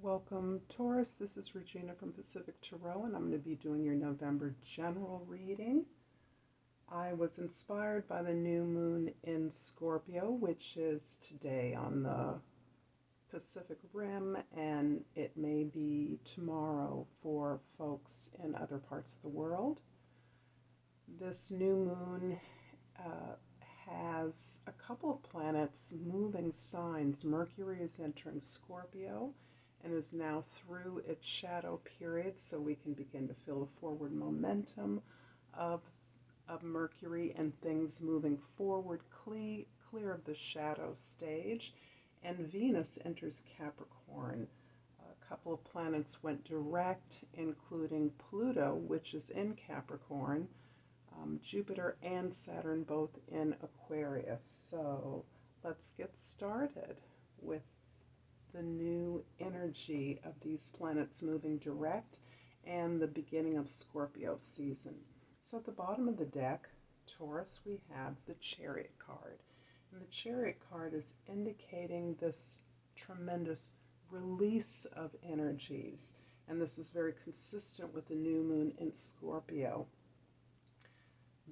Welcome, Taurus. This is Regina from Pacific Tarot, and I'm going to be doing your November general reading. I was inspired by the new moon in Scorpio, which is today on the Pacific Rim, and it may be tomorrow for folks in other parts of the world. This new moon has a couple of planets moving signs. Mercury is entering Scorpio and is now through its shadow period, so we can begin to feel the forward momentum of, of Mercury and things moving forward, clear of the shadow stage. And Venus enters Capricorn. A couple of planets went direct, including Pluto, which is in Capricorn, Jupiter and Saturn both in Aquarius. So let's get started with the new energy of these planets moving direct and the beginning of Scorpio season. So at the bottom of the deck, Taurus, we have the Chariot card. And the Chariot card is indicating this tremendous release of energies. And this is very consistent with the new moon in Scorpio.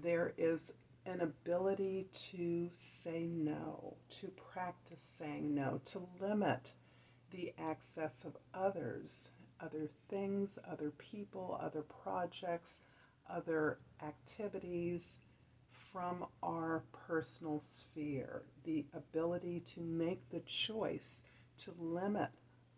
There is an ability to say no, to practice saying no, to limit the access of others, other things, other people, other projects, other activities from our personal sphere. The ability to make the choice to limit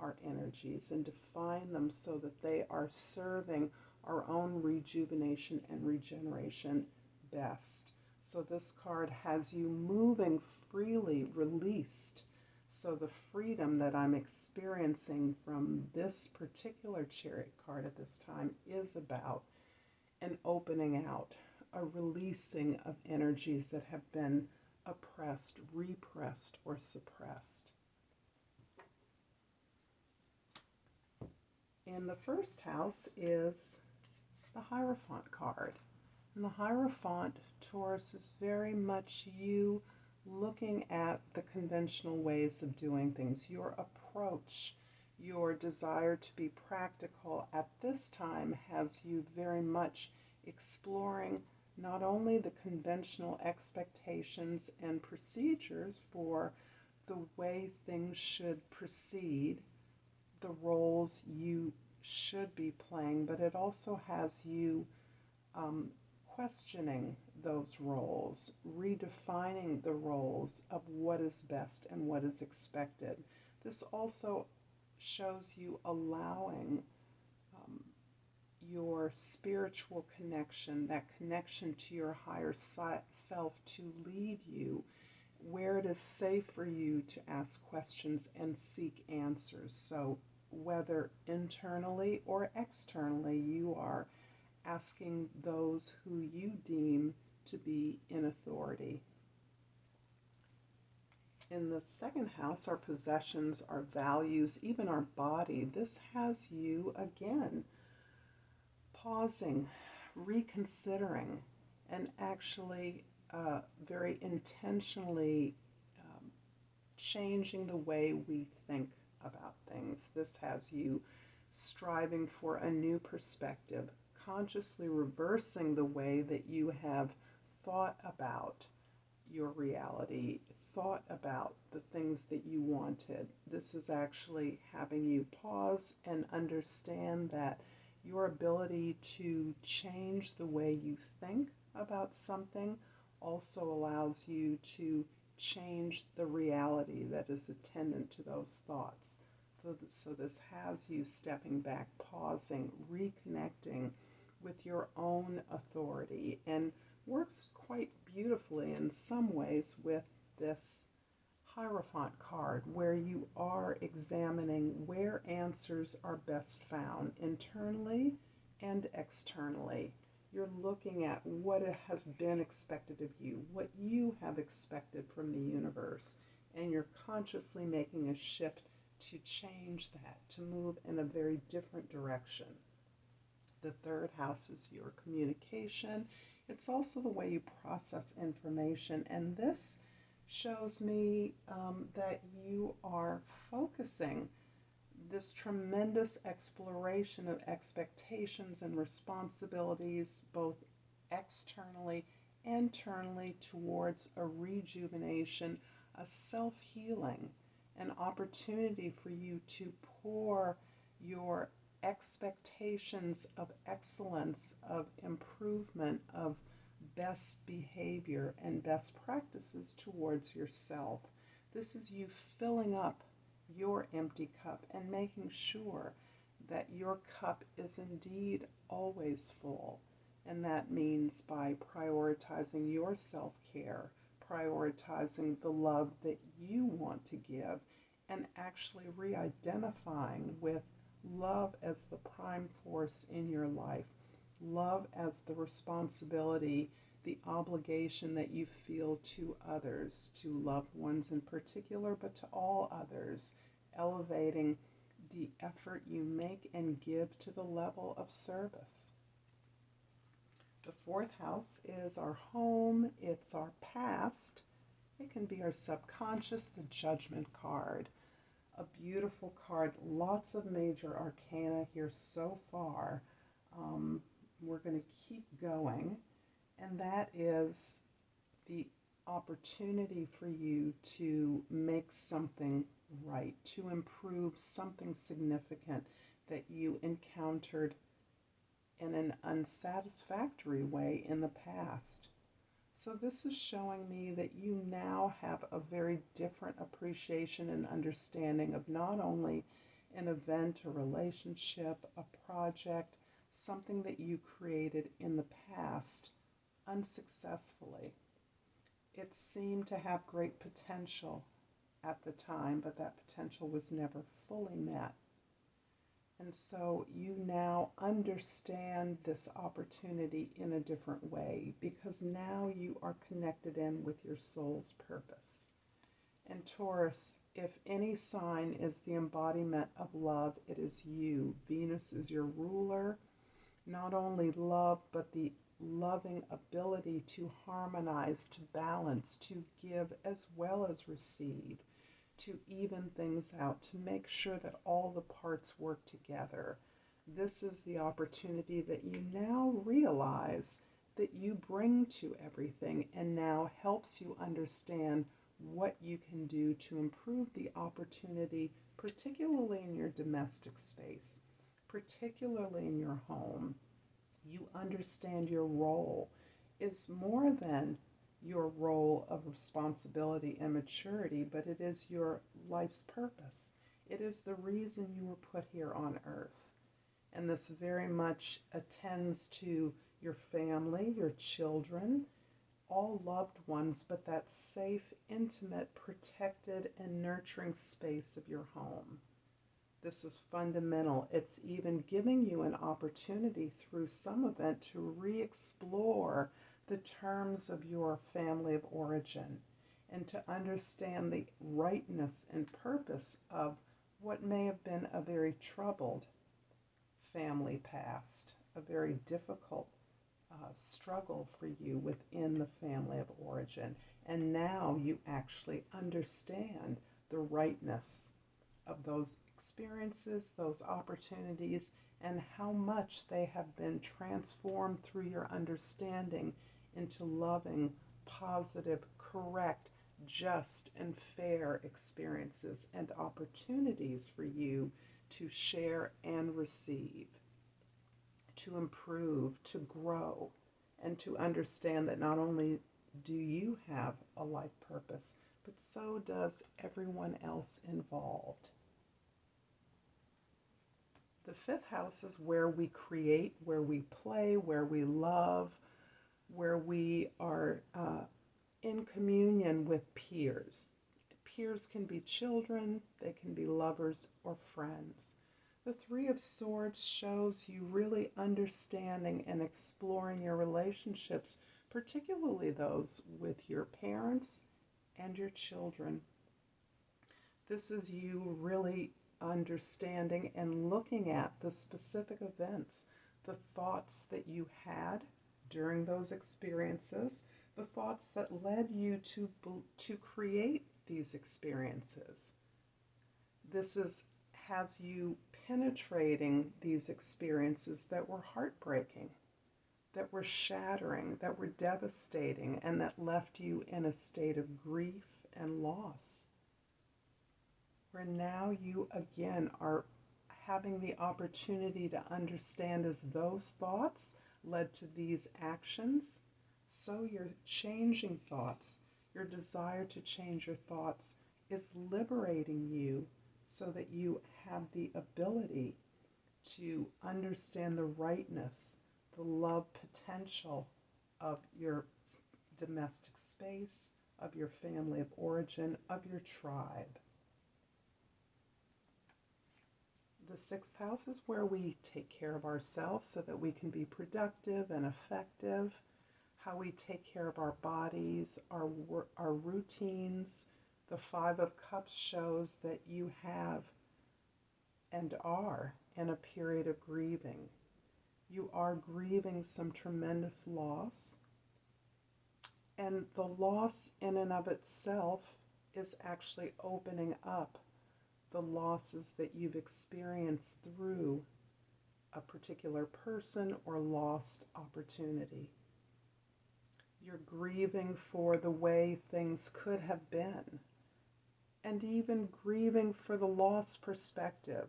our energies and define them so that they are serving our own rejuvenation and regeneration best. So this card has you moving freely, released. So the freedom that I'm experiencing from this particular Chariot card at this time is about an opening out, a releasing of energies that have been oppressed, repressed, or suppressed. In the first house is the Hierophant card. And the Hierophant, Taurus, is very much you looking at the conventional ways of doing things. Your approach, your desire to be practical at this time has you very much exploring not only the conventional expectations and procedures for the way things should proceed, the roles you should be playing, but it also has you questioning those roles, redefining the roles of what is best and what is expected. This also shows you allowing your spiritual connection, that connection to your higher self, to lead you where it is safe for you to ask questions and seek answers. So whether internally or externally, you are asking those who you deem to be in authority. In the second house, our possessions, our values, even our body. This has you again pausing, reconsidering, and actually very intentionally changing the way we think about things. This has you striving for a new perspective, consciously reversing the way that you have thought about your reality, thought about the things that you wanted. This is actually having you pause and understand that your ability to change the way you think about something also allows you to change the reality that is attendant to those thoughts. So this has you stepping back, pausing, reconnecting with your own authority, and works quite beautifully in some ways with this Hierophant card, where you are examining where answers are best found internally and externally. You're looking at what has been expected of you, what you have expected from the universe, and you're consciously making a shift to change that, to move in a very different direction. The third house is your communication. It's also the way you process information, and this shows me that you are focusing this tremendous exploration of expectations and responsibilities, both externally, internally, towards a rejuvenation, a self-healing, an opportunity for you to pour your expectations of excellence, of improvement, of best behavior and best practices towards yourself. This is you filling up your empty cup and making sure that your cup is indeed always full. And that means by prioritizing your self-care, prioritizing the love that you want to give, and actually re-identifying with love as the prime force in your life, love as the responsibility, the obligation that you feel to others, to loved ones in particular, but to all others, elevating the effort you make and give to the level of service. The fourth house is our home, it's our past. It can be our subconscious, the Judgment card. A beautiful card, lots of major arcana here so far. We're going to keep going, and that is the opportunity for you to make something right, to improve something significant that you encountered in an unsatisfactory way in the past. So this is showing me that you now have a very different appreciation and understanding of not only an event, a relationship, a project, something that you created in the past unsuccessfully. It seemed to have great potential at the time, but that potential was never fully met. And so you now understand this opportunity in a different way, because now you are connected in with your soul's purpose. And Taurus, if any sign is the embodiment of love, it is you. Venus is your ruler. Not only love, but the loving ability to harmonize, to balance, to give as well as receive, to even things out, to make sure that all the parts work together. This is the opportunity that you now realize that you bring to everything, and now helps you understand what you can do to improve the opportunity, particularly in your domestic space, particularly in your home. You understand your role is more than your role of responsibility and maturity, but it is your life's purpose. It is the reason you were put here on earth. And this very much attends to your family, your children, all loved ones, but that safe, intimate, protected, and nurturing space of your home. This is fundamental. It's even giving you an opportunity through some event to re-explore the terms of your family of origin, and to understand the rightness and purpose of what may have been a very troubled family past, a very difficult struggle for you within the family of origin. And now you actually understand the rightness of those experiences, those opportunities, and how much they have been transformed through your understanding into loving, positive, correct, just, and fair experiences and opportunities for you to share and receive, to improve, to grow, and to understand that not only do you have a life purpose, but so does everyone else involved. The fifth house is where we create, where we play, where we love, where we are in communion with peers. Peers can be children, they can be lovers or friends. The Three of Swords shows you really understanding and exploring your relationships, particularly those with your parents and your children. This is you really understanding and looking at the specific events, the thoughts that you had during those experiences, the thoughts that led you to create these experiences. This is has you penetrating these experiences that were heartbreaking, that were shattering, that were devastating, and that left you in a state of grief and loss. Where now you again are having the opportunity to understand as those thoughts led to these actions, so your changing thoughts, your desire to change your thoughts is liberating you so that you have the ability to understand the rightness, the love potential of your domestic space, of your family of origin, of your tribe. The sixth house is where we take care of ourselves so that we can be productive and effective, how we take care of our bodies, our routines. The Five of Cups shows that you have and are in a period of grieving. You are grieving some tremendous loss, and the loss in and of itself is actually opening up the losses that you've experienced through a particular person or lost opportunity. You're grieving for the way things could have been, and even grieving for the lost perspective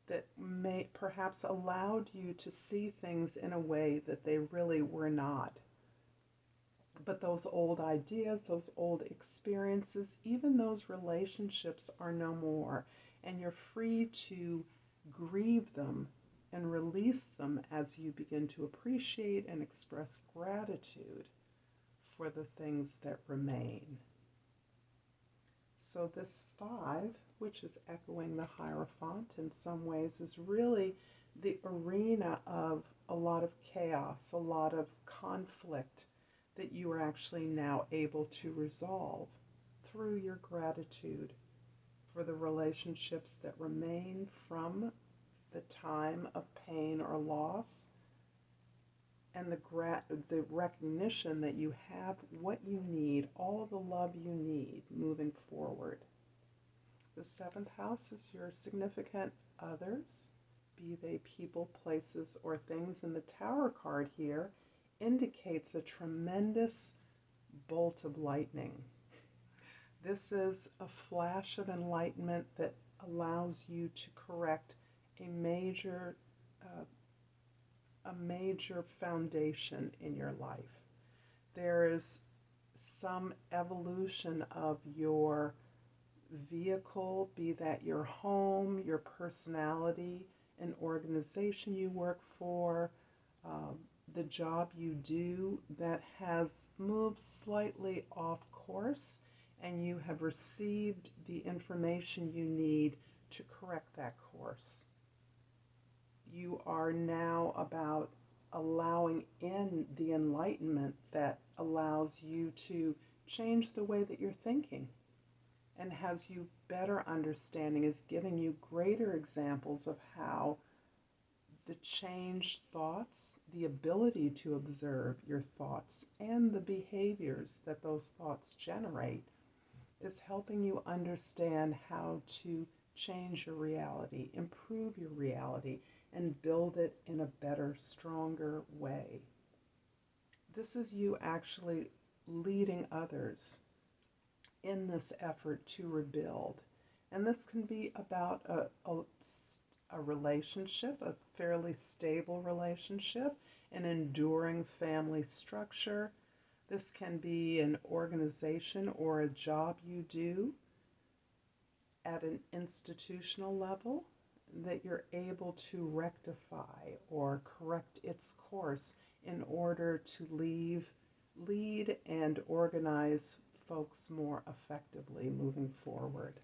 that may perhaps allowed you to see things in a way that they really were not. But those old ideas, those old experiences, even those relationships are no more. And you're free to grieve them and release them as you begin to appreciate and express gratitude for the things that remain. So this 5, which is echoing the Hierophant in some ways, is really the arena of a lot of chaos, a lot of conflict that you are actually now able to resolve through your gratitude for the relationships that remain from the time of pain or loss, and the recognition that you have what you need, all the love you need moving forward. The 7th house is your significant others, be they people, places, or things. And the Tower card here indicates a tremendous bolt of lightning. This is a flash of enlightenment that allows you to correct a major foundation in your life. There is some evolution of your vehicle, be that your home, your personality, an organization you work for, the job you do, that has moved slightly off course, and you have received the information you need to correct that course. You are now about allowing in the enlightenment that allows you to change the way that you're thinking, and has you better understanding, is giving you greater examples of how the changed thoughts, the ability to observe your thoughts and the behaviors that those thoughts generate, is helping you understand how to change your reality, improve your reality, and build it in a better, stronger way. This is you actually leading others in this effort to rebuild. And this can be about a relationship, a fairly stable relationship, an enduring family structure. This can be an organization or a job you do at an institutional level that you're able to rectify or correct its course in order to lead and organize folks more effectively moving forward.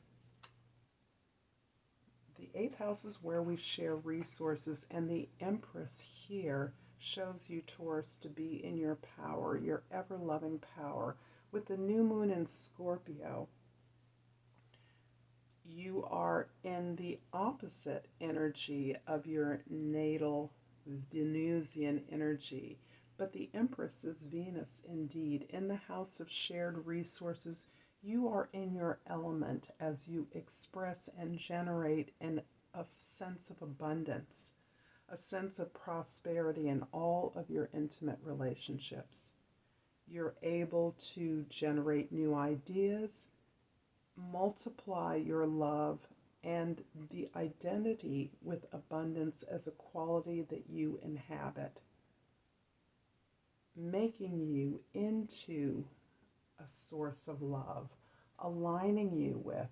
The 8th house is where we share resources, and the Empress here shows you, Taurus, to be in your power, your ever-loving power. With the new moon in Scorpio, you are in the opposite energy of your natal Venusian energy. But the Empress is Venus indeed. In the house of shared resources, you are in your element as you express and generate and a sense of abundance, a sense of prosperity in all of your intimate relationships. You're able to generate new ideas, multiply your love and the identity with abundance as a quality that you inhabit, making you into a source of love, aligning you with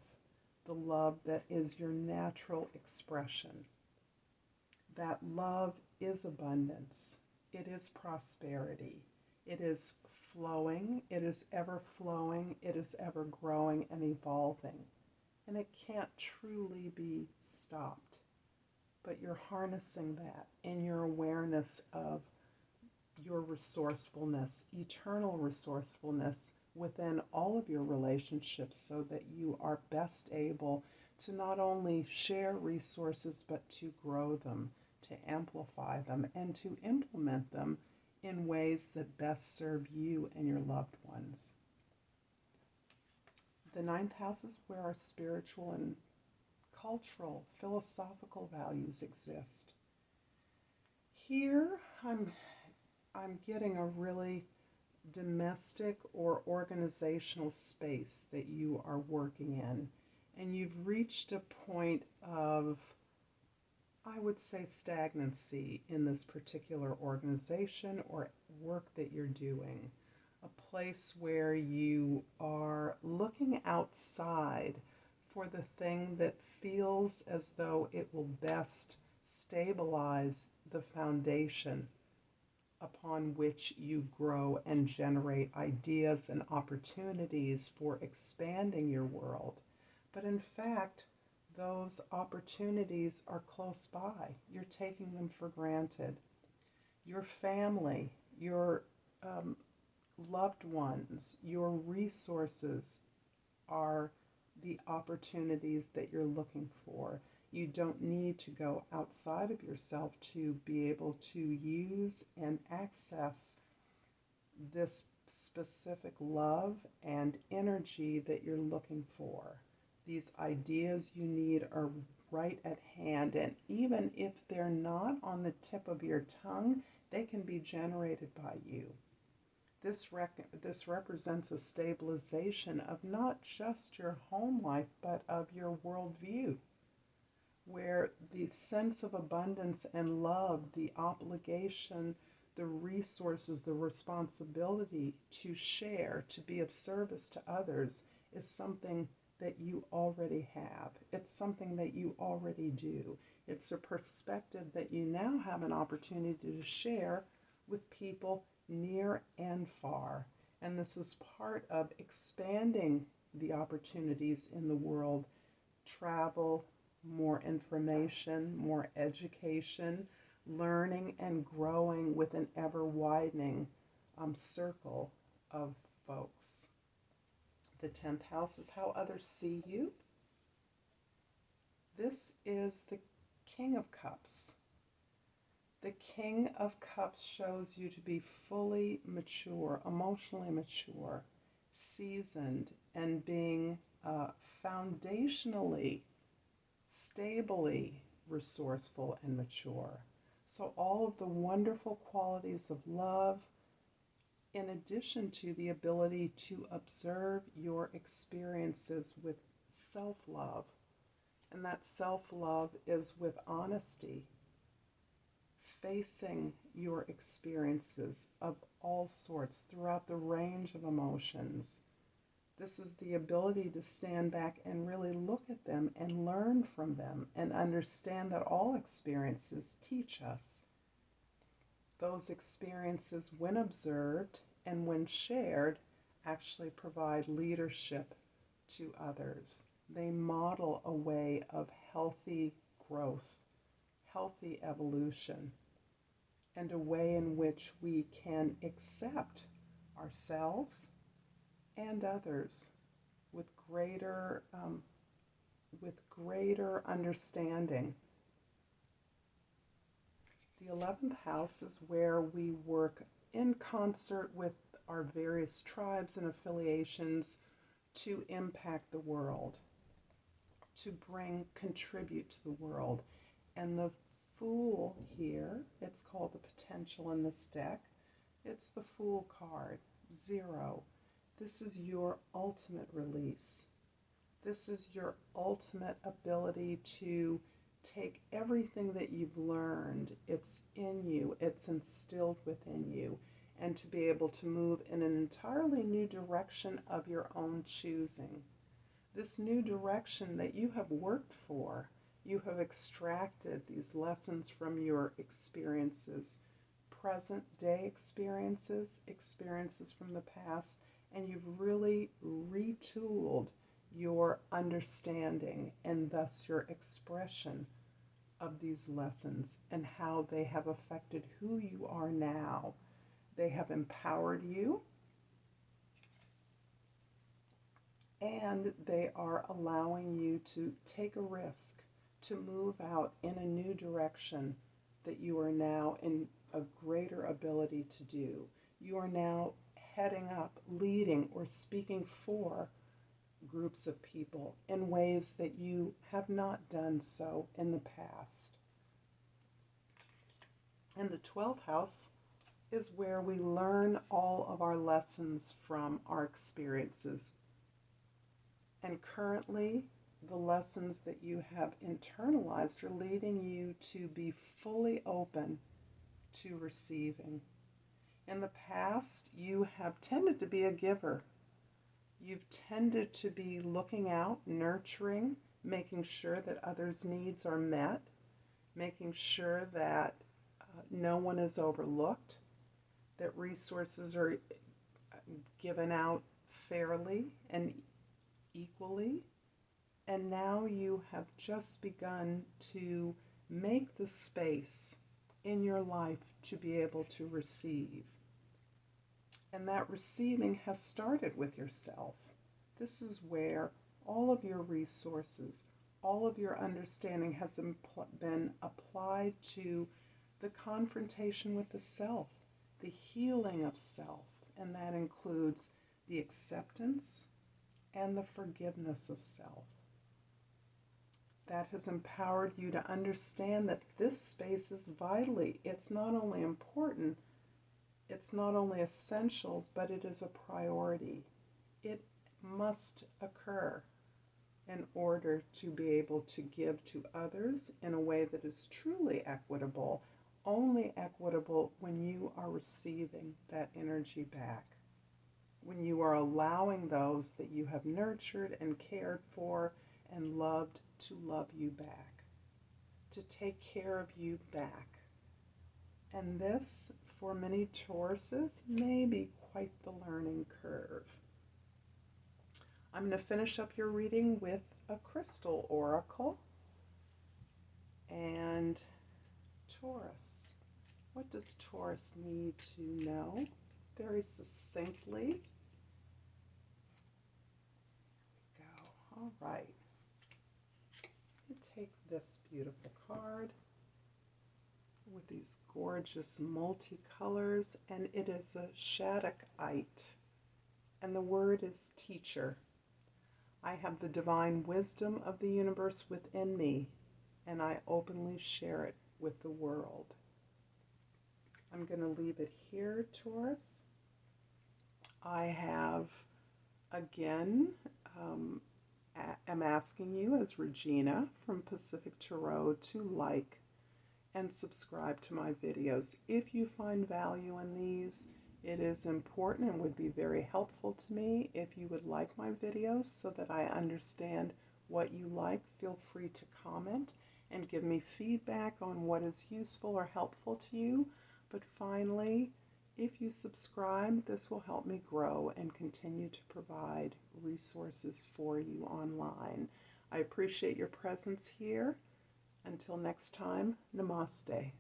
the love that is your natural expression. That love is abundance, it is prosperity, it is flowing, it is ever flowing, it is ever growing and evolving. And it can't truly be stopped. But you're harnessing that in your awareness of your resourcefulness, eternal resourcefulness within all of your relationships, so that you are best able to not only share resources but to grow them, to amplify them, and to implement them in ways that best serve you and your loved ones. The ninth house is where our spiritual and cultural, philosophical values exist. Here, I'm getting a really domestic or organizational space that you are working in, and you've reached a point of, I would say, stagnancy in this particular organization or work that you're doing. A place where you are looking outside for the thing that feels as though it will best stabilize the foundation upon which you grow and generate ideas and opportunities for expanding your world. But in fact, those opportunities are close by. You're taking them for granted. Your family, your loved ones, your resources are the opportunities that you're looking for. You don't need to go outside of yourself to be able to use and access this specific love and energy that you're looking for. These ideas you need are right at hand, and even if they're not on the tip of your tongue, they can be generated by you. This represents a stabilization of not just your home life, but of your worldview, where the sense of abundance and love, the obligation, the resources, the responsibility to share, to be of service to others, is something that you already have. It's something that you already do. It's a perspective that you now have an opportunity to share with people near and far. And this is part of expanding the opportunities in the world. Travel, more information, more education, learning and growing with an ever widening circle of folks. The 10th house is how others see you. This is the King of Cups. The King of Cups shows you to be fully mature, emotionally mature, seasoned, and being foundationally, stably resourceful and mature. So all of the wonderful qualities of love, in addition to the ability to observe your experiences with self-love. And that self-love is with honesty, facing your experiences of all sorts throughout the range of emotions. This is the ability to stand back and really look at them and learn from them and understand that all experiences teach us. Those experiences, when observed and when shared, actually provide leadership to others. They model a way of healthy growth, healthy evolution, and a way in which we can accept ourselves and others with greater understanding. The 11th house is where we work in concert with our various tribes and affiliations to impact the world. to contribute to the world. And the Fool here, it's called the potential in this deck. It's the Fool card, 0. This is your ultimate release. This is your ultimate ability to take everything that you've learned, it's in you, it's instilled within you, and to be able to move in an entirely new direction of your own choosing. This new direction that you have worked for, you have extracted these lessons from your experiences, present day experiences, experiences from the past, and you've really retooled your understanding and thus your expression of these lessons and how they have affected who you are now. They have empowered you, and they are allowing you to take a risk, to move out in a new direction that you are now in a greater ability to do. You are now heading up, leading, or speaking for groups of people in ways that you have not done so in the past. And the 12th house is where we learn all of our lessons from our experiences. And currently, the lessons that you have internalized are leading you to be fully open to receiving. In the past, you have tended to be a giver. You've tended to be looking out, nurturing, making sure that others' needs are met, making sure that no one is overlooked, that resources are given out fairly and equally. And now you have just begun to make the space in your life to be able to receive. And that receiving has started with yourself. This is where all of your resources, all of your understanding has been applied to the confrontation with the self, the healing of self, and that includes the acceptance and the forgiveness of self. That has empowered you to understand that this space is vitally, it's not only important, it's not only essential, but it is a priority. It must occur in order to be able to give to others in a way that is truly equitable, only equitable when you are receiving that energy back, when you are allowing those that you have nurtured and cared for and loved to love you back, to take care of you back. And this, for many Tauruses, may be quite the learning curve. I'm going to finish up your reading with a crystal oracle. And Taurus, what does Taurus need to know? Very succinctly. There we go. All right. Take this beautiful card with these gorgeous multicolors, and it is a Shaddachite, and the word is teacher. I have the divine wisdom of the universe within me, and I openly share it with the world. I'm going to leave it here, Taurus. I have, again, I'm asking you as Regina from Pacific Tarot to like and subscribe to my videos. If you find value in these, it is important and would be very helpful to me if you would like my videos so that I understand what you like. Feel free to comment and give me feedback on what is useful or helpful to you. But finally, if you subscribe, this will help me grow and continue to provide resources for you online. I appreciate your presence here. Until next time, Namaste.